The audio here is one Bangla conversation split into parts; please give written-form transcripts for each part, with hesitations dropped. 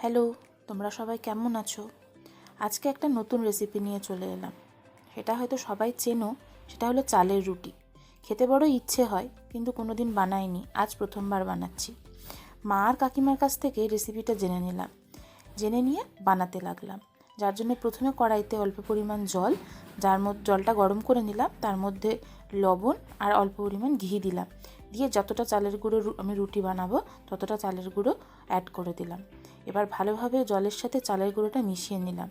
হ্যালো, তোমরা সবাই কেমন আছো? আজকে একটা নতুন রেসিপি নিয়ে চলে এলাম। সেটা হয়তো সবাই চেনো, সেটা হলো চালের রুটি। খেতে বড় ইচ্ছে হয়, কিন্তু কোনো দিন বানাইনি, আজ প্রথমবার বানাচ্ছি। মা আর কাকিমার কাছ থেকে রেসিপিটা জেনে নিলাম, জেনে নিয়ে বানাতে লাগলাম। যার জন্য প্রথমে কড়াইতে অল্প পরিমাণ জল, জলটা গরম করে নিলাম, তার মধ্যে লবণ আর অল্প পরিমাণ ঘি দিলাম। দিয়ে যতটা চালের গুঁড়ো আমি রুটি বানাবো ততটা চালের গুঁড়ো অ্যাড করে দিলাম। এবার ভালোভাবে জলের সাথে চালের গুঁড়োটা মিশিয়ে নিলাম,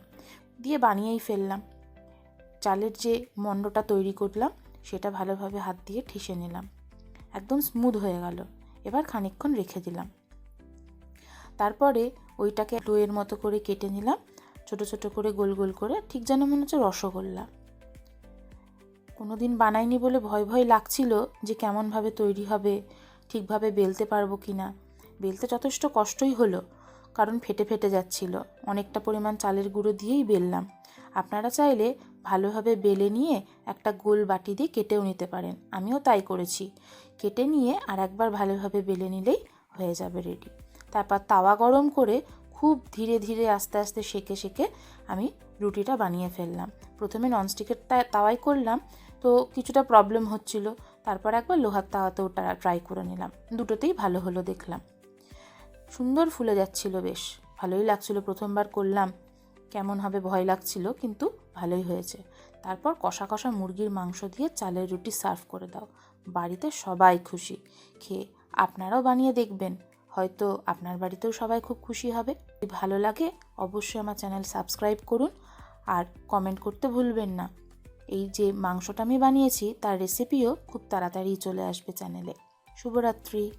দিয়ে বানিয়েই ফেললাম। চালের যে মণ্ডটা তৈরি করলাম সেটা ভালোভাবে হাত দিয়ে ঠেসে নিলাম, একদম স্মুথ হয়ে গেল। এবার খানিকক্ষণ রেখে দিলাম। তারপরে ওইটাকে ডোয়ের মতো করে কেটে নিলাম, ছোট ছোট করে গোল গোল করে, ঠিক যেন মনে হচ্ছে রসগোল্লা। কোনো দিন বানাইনি বলে ভয় ভয় লাগছিল যে কেমনভাবে তৈরি হবে, ঠিকভাবে বেলতে পারবো কি না। বেলতে যথেষ্ট কষ্টই হলো, কারণ ফেটে ফেটে যাচ্ছিল। অনেকটা পরিমাণ চালের গুঁড়ো দিয়েই বেললাম। আপনারা চাইলে ভালোভাবে বেলে নিয়ে একটা গোল বাটি দিয়ে কেটেও নিতে পারেন, আমিও তাই করেছি। কেটে নিয়ে আর একবার ভালোভাবে বেলে নিলেই হয়ে যাবে রেডি। তারপর তাওয়া গরম করে খুব ধীরে ধীরে আস্তে আস্তে সেঁকে সেঁকে আমি রুটিটা বানিয়ে ফেললাম। প্রথমে ননস্টিকের তাওয়াই করলাম, তো কিছুটা প্রবলেম হচ্ছিল। তারপর একবার লোহার তাওয়াতেও ট্রাই করে নিলাম, দুটোতেই ভালো হলো দেখলাম। সুন্দর ফুলে যাচ্ছিল, বেশ ভালোই লাগছিল। প্রথমবার করলাম, কেমন হবে ভয় লাগছিল, কিন্তু ভালোই হয়েছে। তারপর কষা কষা মুরগির মাংস দিয়ে চালের রুটি সার্ভ করে দাও, বাড়িতে সবাই খুশি। খেয়ে আপনারাও বানিয়ে দেখবেন, হয়তো আপনার বাড়িতেও সবাই খুব খুশি হবে। যদি ভালো লাগে অবশ্যই আমার চ্যানেল সাবস্ক্রাইব করুন আর কমেন্ট করতে ভুলবেন না। এই যে মাংসটা আমি বানিয়েছি তার রেসিপিও খুব তাড়াতাড়ি চলে আসবে চ্যানেলে। শুভরাত্রি।